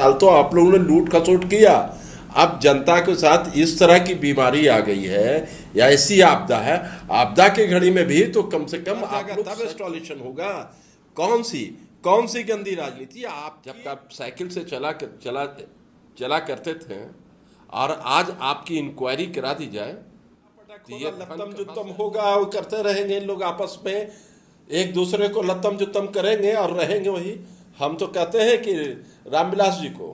साल तो आप लोगों ने लूट खसोट किया। अब जनता के साथ इस तरह की बीमारी आ गई है या ऐसी आपदा है, आपदा के घड़ी में भी तो कम से कम आप लोग तब इंस्टॉलेशन होगा। कौन सी गंदी राजनीति। आप जब आप साइकिल से चला करते थे और आज आपकी इंक्वायरी करा दी जाए तो ये लत्तम जुत्तम होगा, वो करते रहेंगे इन लोग आपस में, एक दूसरे को लत्तम जुत्तम करेंगे और रहेंगे वही। हम तो कहते हैं कि रामविलास जी को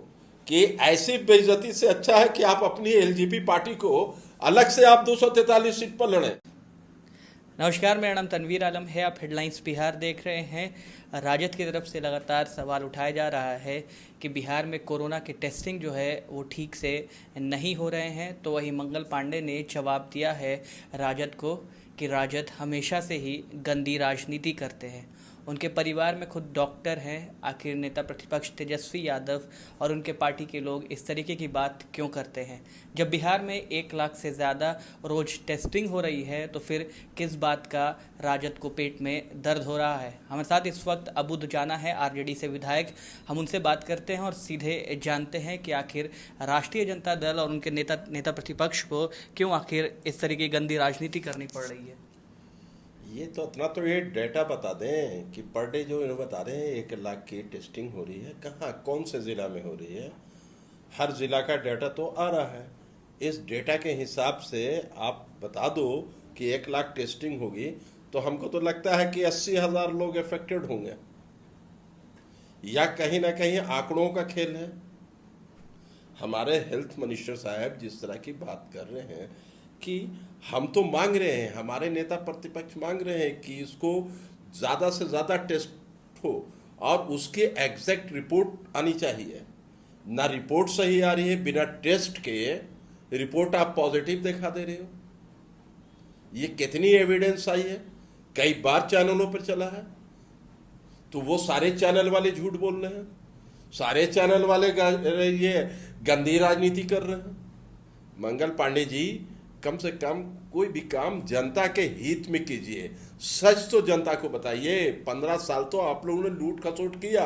कि ऐसी बेइज्जती से अच्छा है कि आप अपनी एलजेपी पार्टी को अलग से आप 243 सीट पर लड़ें। नमस्कार, मेरा नाम तनवीर आलम है। आप हेडलाइंस बिहार देख रहे हैं। राजद की तरफ से लगातार सवाल उठाया जा रहा है कि बिहार में कोरोना के टेस्टिंग जो है वो ठीक से नहीं हो रहे हैं। तो वही मंगल पांडे ने जवाब दिया है राजद को कि राजद हमेशा से ही गंदी राजनीति करते हैं। उनके परिवार में खुद डॉक्टर हैं। आखिर नेता प्रतिपक्ष तेजस्वी यादव और उनके पार्टी के लोग इस तरीके की बात क्यों करते हैं? जब बिहार में 1 लाख से ज़्यादा रोज़ टेस्टिंग हो रही है तो फिर किस बात का राजद को पेट में दर्द हो रहा है? हमारे साथ इस वक्त अबू दुजाना है, आरजेडी से विधायक। हम उनसे बात करते हैं और सीधे जानते हैं कि आखिर राष्ट्रीय जनता दल और उनके नेता प्रतिपक्ष को क्यों आखिर इस तरह की गंदी राजनीति करनी पड़ रही है। ये तो इतना तो ये डेटा बता दें कि पर डे जो इन्होंने बता रहे हैं 1 लाख की टेस्टिंग हो रही है, कहाँ कौन से ज़िला में हो रही है? हर ज़िला का डेटा तो आ रहा है। इस डेटा के हिसाब से आप बता दो कि 1 लाख टेस्टिंग होगी तो हमको तो लगता है कि 80,000 लोग अफेक्टेड होंगे, या कहीं ना कहीं आंकड़ों का खेल है। हमारे हेल्थ मिनिस्टर साहब जिस तरह की बात कर रहे हैं कि हम तो मांग रहे हैं, हमारे नेता प्रतिपक्ष मांग रहे हैं कि इसको ज़्यादा से ज़्यादा टेस्ट हो और उसकी एग्जैक्ट रिपोर्ट आनी चाहिए। ना रिपोर्ट सही आ रही है, बिना टेस्ट के रिपोर्ट आप पॉजिटिव दिखा दे रहे हो। ये कितनी एविडेंस आई है, कई बार चैनलों पर चला है। तो वो सारे चैनल वाले झूठ बोल रहे हैं, सारे चैनल वाले ये गंदी राजनीति कर रहे हैं। मंगल पांडे जी, कम से कम कोई भी काम जनता के हित में कीजिए, सच तो जनता को बताइए। 15 साल तो आप लोगों ने लूट खसोट किया।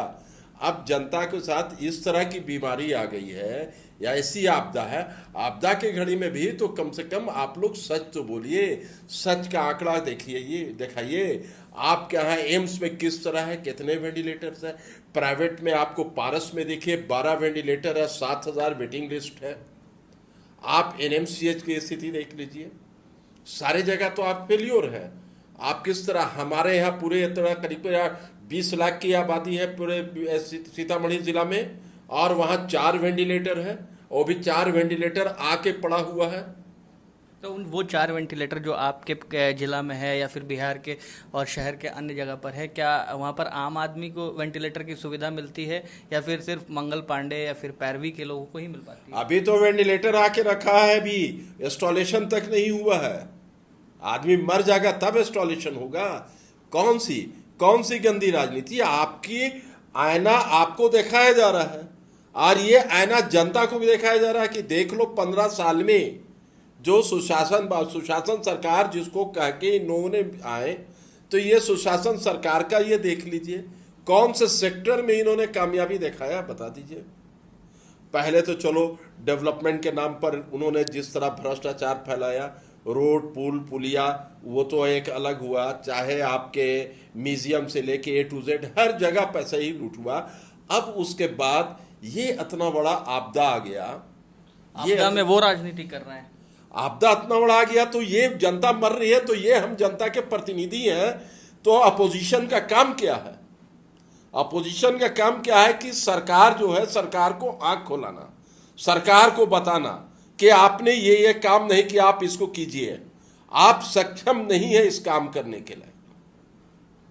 अब जनता के साथ इस तरह की बीमारी आ गई है या ऐसी आपदा है, आपदा के घड़ी में भी तो कम से कम आप लोग सच तो बोलिए, सच का आंकड़ा देखिए, ये दिखाइए। आपके यहाँ एम्स में किस तरह है, कितने वेंटिलेटर्स है? प्राइवेट में आपको पारस में देखिए 12 वेंटिलेटर है, 7,000 वेटिंग लिस्ट है। आप एनएमसीएच की स्थिति देख लीजिए, सारे जगह तो आप फेल्योर है। आप किस तरह, हमारे यहाँ पूरे इतना करीब 20 लाख की आबादी है पूरे सीतामढ़ी जिला में, और वहाँ 4 वेंटिलेटर है, वो भी 4 वेंटिलेटर आके पड़ा हुआ है। तो वो 4 वेंटिलेटर जो आपके जिला में है या फिर बिहार के और शहर के अन्य जगह पर है, क्या वहाँ पर आम आदमी को वेंटिलेटर की सुविधा मिलती है या फिर सिर्फ मंगल पांडे या फिर पैरवी के लोगों को ही मिल पाती है? अभी तो वेंटिलेटर आके रखा है, अभी इंस्टॉलेशन तक नहीं हुआ है। आदमी मर जाएगा तब इंस्टॉलेशन होगा। कौन सी गंदी राजनीति। आपकी आईना आपको दिखाया जा रहा है और ये आईना जनता को भी दिखाया जा रहा है कि देख लो 15 साल में जो सुशासन सरकार जिसको कह के इन्होंने आए, तो ये सुशासन सरकार का ये देख लीजिए कौन से सेक्टर में इन्होंने कामयाबी दिखाया, बता दीजिए। पहले तो चलो डेवलपमेंट के नाम पर उन्होंने जिस तरह भ्रष्टाचार फैलाया, रोड पुल पुलिया, वो तो एक अलग हुआ। चाहे आपके म्यूजियम से लेके A to Z हर जगह पैसा ही लूट हुआ। अब उसके बाद ये इतना बड़ा आपदा आ गया, आपदा में वो राजनीति कर रहे हैं। आपदा इतना बड़ा आ गया तो ये जनता मर रही है, तो ये हम जनता के प्रतिनिधि हैं। तो अपोजिशन का काम क्या है? अपोजिशन का काम क्या है कि सरकार जो है, सरकार को आंख खोलाना, सरकार को बताना कि आपने ये काम नहीं किया, आप इसको कीजिए। आप सक्षम नहीं है इस काम करने के लिए,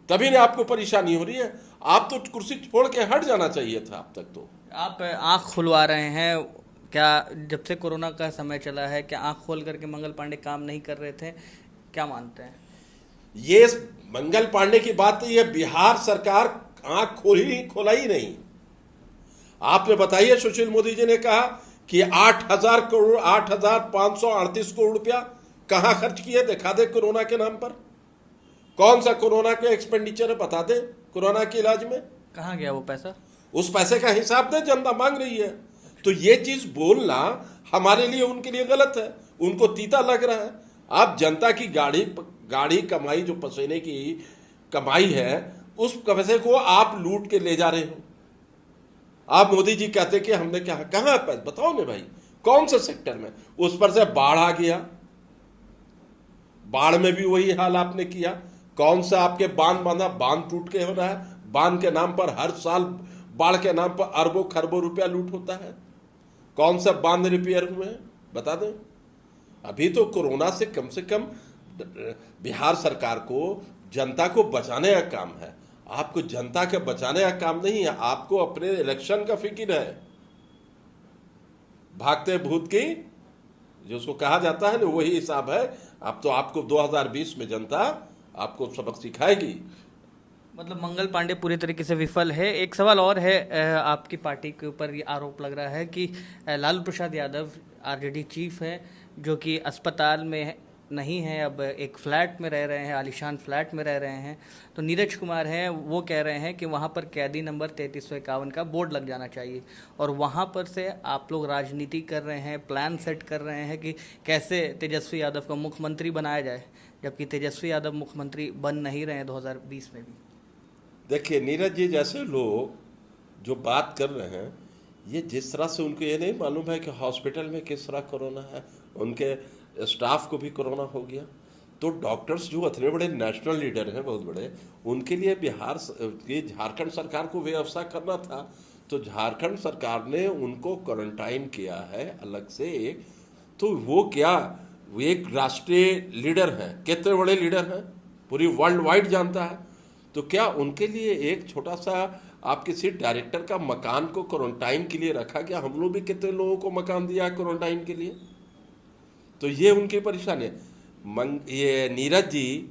तभी ना आपको परेशानी हो रही है। आप तो कुर्सी छोड़ के हट जाना चाहिए था अब तक। तो आप आंख खुलवा रहे हैं क्या? जब से कोरोना का समय चला है, क्या आंख खोल करके मंगल पांडे काम नहीं कर रहे थे? क्या मानते हैं? ये मंगल पांडे की बात तो, ये बिहार सरकार आंख खोला ही नहीं। आपने बताइए, सुशील मोदी जी ने कहा कि 8,000 करोड़ 8,538 करोड़ रुपया कहां खर्च किए, दिखा दे कोरोना के नाम पर। कौन सा कोरोना के एक्सपेंडिचर है, बता दे। कोरोना के इलाज में कहाँ गया वो पैसा? उस पैसे का हिसाब दे, जनता मांग रही है। तो ये चीज बोलना हमारे लिए, उनके लिए गलत है, उनको तीता लग रहा है। आप जनता की गाड़ी कमाई, जो पसीने की कमाई है, उस पैसे को आप लूट के ले जा रहे हो। आप मोदी जी कहते कि हमने क्या, कहां है पैसे, बताओ ना भाई, कौन से सेक्टर में? उस पर से बाढ़ आ गया, बाढ़ में भी वही हाल आपने किया। कौन सा आपके बांध बांधा, बांध टूट के हो रहा है, बांध के नाम पर हर साल, बाढ़ के नाम पर अरबों खरबों रुपया लूट होता है। कौन सा बांध रिपेयर हुए हैं, बता दें। अभी तो कोरोना से कम बिहार सरकार को जनता को बचाने का काम है। आपको जनता के बचाने का काम नहीं है, आपको अपने इलेक्शन का फिक्र है। भागते भूत की जो उसको कहा जाता है ना, वही हिसाब है। अब तो आपको 2020 में जनता आपको सबक सिखाएगी। मतलब मंगल पांडे पूरी तरीके से विफल है। एक सवाल और है, आपकी पार्टी के ऊपर ये आरोप लग रहा है कि लालू प्रसाद यादव आरजेडी चीफ है, जो कि अस्पताल में नहीं है, अब एक फ्लैट में रह रहे हैं, आलीशान फ्लैट में रह रहे हैं। तो नीरज कुमार हैं, वो कह रहे हैं कि वहाँ पर कैदी नंबर 3351 का बोर्ड लग जाना चाहिए, और वहाँ पर से आप लोग राजनीति कर रहे हैं, प्लान सेट कर रहे हैं कि कैसे तेजस्वी यादव को मुख्यमंत्री बनाया जाए, जबकि तेजस्वी यादव मुख्यमंत्री बन नहीं रहे हैं 2020 में भी। देखिए, नीरज जी जैसे लोग जो बात कर रहे हैं, ये जिस तरह से उनको ये नहीं मालूम है कि हॉस्पिटल में किस तरह कोरोना है, उनके स्टाफ को भी कोरोना हो गया। तो डॉक्टर्स जो इतने बड़े नेशनल लीडर हैं, बहुत बड़े, उनके लिए झारखंड सरकार को व्यवस्था करना था। तो झारखंड सरकार ने उनको क्वारंटाइन किया है अलग से एक। तो वो क्या, वो एक राष्ट्रीय लीडर हैं, कितने बड़े लीडर हैं, पूरी वर्ल्ड वाइड जानता है। तो क्या उनके लिए एक छोटा सा आप किसी डायरेक्टर का मकान को क्वारंटाइन के लिए रखा गया? हम लोग भी कितने लोगों को मकान दिया क्वारंटाइन के लिए। तो ये उनकी परेशानी है। ये नीरज जी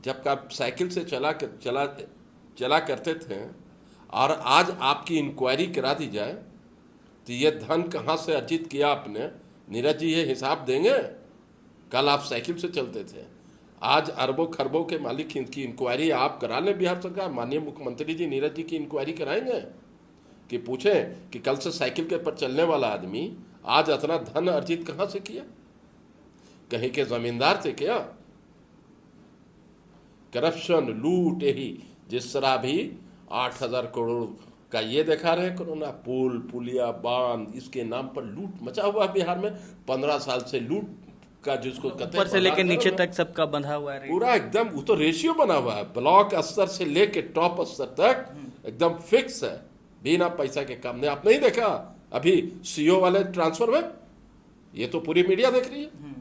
जब का साइकिल से चला करते थे, और आज आपकी इंक्वायरी करा दी जाए तो ये धन कहाँ से अर्जित किया आपने, नीरज जी ये हिसाब देंगे? कल आप साइकिल से चलते थे, आज अरबों खरबों के मालिक की इंक्वायरी आप करा लें। बिहार सरकार, माननीय मुख्यमंत्री जी नीरज जी की इंक्वायरी कराएंगे कि पूछें कि कल से साइकिल के पर चलने वाला आदमी आज इतना धन अर्जित कहां से किया? कहीं के जमींदार थे क्या? करप्शन, लूट, यही जिस तरह भी 8,000 करोड़ का ये दिखा रहे कोरोना, पुल पुलिया बांध, इसके नाम पर लूट मचा हुआ है बिहार में। 15 साल से लूट का जिसको कहते हैं, ऊपर से लेकर नीचे तक सबका बंधा हुआ है, पूरा एकदम वो तो रेशियो बना हुआ है, ब्लॉक स्तर से लेके टॉप स्तर तक एकदम फिक्स है, बिना पैसा के काम नहीं। आप नहीं देखा अभी सीओ वाले ट्रांसफर में? ये तो पूरी मीडिया देख रही है।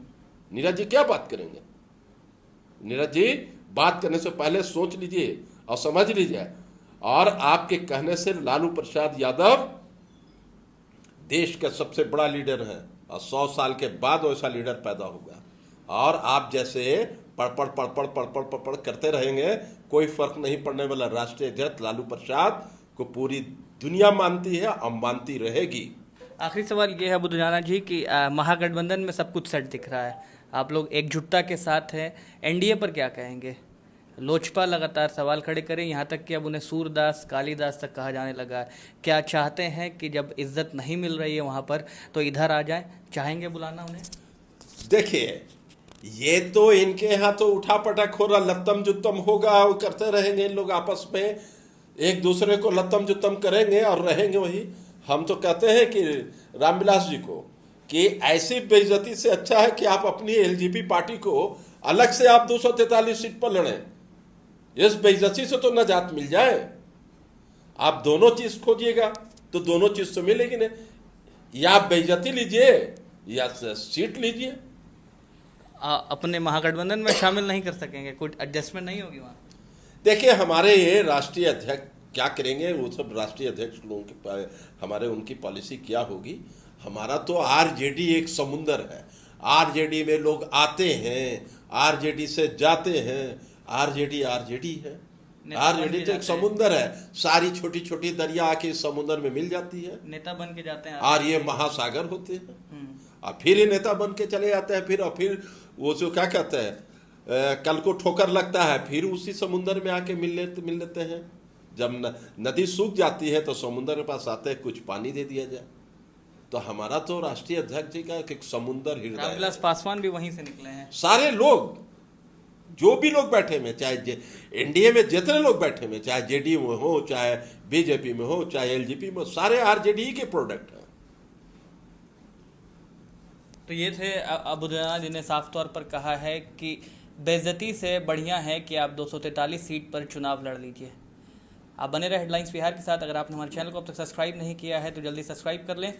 नीरज जी क्या बात करेंगे? नीरज जी बात करने से पहले सोच लीजिए और समझ लीजिए। और आपके कहने से लालू प्रसाद यादव देश का सबसे बड़ा लीडर है, और 100 साल के बाद वैसा लीडर पैदा होगा। और आप जैसे पढ़ करते रहेंगे, कोई फर्क नहीं पड़ने वाला। राष्ट्रीय अध्यक्ष लालू प्रसाद को पूरी दुनिया मानती है और मानती रहेगी। आखिरी सवाल ये है बुद्धजाना जी कि महागठबंधन में सब कुछ सेट दिख रहा है, आप लोग एकजुटता के साथ हैं, एनडीए पर क्या कहेंगे? लोजपा लगातार सवाल खड़े करें, यहाँ तक कि अब उन्हें सूरदास, कालिदास तक कहा जाने लगा है। क्या चाहते हैं कि जब इज्जत नहीं मिल रही है वहाँ पर तो इधर आ जाएं? चाहेंगे बुलाना उन्हें? देखिए, ये तो इनके यहाँ तो उठा पटक हो रहा, लत्तम जुत्तम होगा, वो करते रहेंगे इन लोग आपस में, एक दूसरे को लत्तम जुत्तम करेंगे और रहेंगे वही। हम तो कहते हैं कि रामविलास जी को कि ऐसी बेइज्जती से अच्छा है कि आप अपनी एलजेपी पार्टी को अलग से आप 243 सीट पर लड़ें। इस बेइज्जती से तो नजात मिल जाए। आप दोनों चीज खोजिएगा तो दोनों चीज तो मिलेगी नहीं, या आप बेइज्जती लीजिए या सीट लीजिए। अपने महागठबंधन में शामिल नहीं कर सकेंगे, कोई एडजस्टमेंट नहीं होगी वहाँ? देखिए, हमारे ये राष्ट्रीय अध्यक्ष क्या करेंगे, वो सब राष्ट्रीय अध्यक्ष लोगों के हमारे उनकी पॉलिसी क्या होगी। हमारा तो आरजेडी एक समुंदर है, आरजेडी में लोग आते हैं, आरजेडी से जाते हैं, आरजेडी है। आरजेडी तो एक समुंदर है, सारी छोटी छोटी दरिया आके इस समुंदर में मिल जाती है, नेता बन के जाते हैं और ये महासागर होते हैं, और फिर ये नेता बन के चले जाते हैं। फिर वो जो क्या कहते हैं, कल को ठोकर लगता है, फिर उसी समुंदर में आके मिल लेते हैं। जब नदी सूख जाती है तो समुद्र के पास आते हैं कुछ पानी दे दिया जाए। तो हमारा तो राष्ट्रीय अध्यक्ष जी का एक समुद्र हृदय है। रामविलास पासवान भी वहीं से निकले हैं। सारे लोग, जो भी लोग बैठे हुए, चाहे एनडीए में जितने लोग बैठे हुए, चाहे जेडीयू में हो, चाहे बीजेपी में हो, चाहे एलजेपी में हो, सारे आरजेडी के प्रोडक्ट हैं। तो ये थे अबू जना, जिन्हें साफ तौर पर कहा है कि बेइज्जती से बढ़िया है कि आप 243 सीट पर चुनाव लड़ लीजिए। आप बने रहे हेडलाइंस बिहार के साथ। अगर आपने हमारे चैनल को अब तक सब्सक्राइब नहीं किया है तो जल्दी सब्सक्राइब कर लें।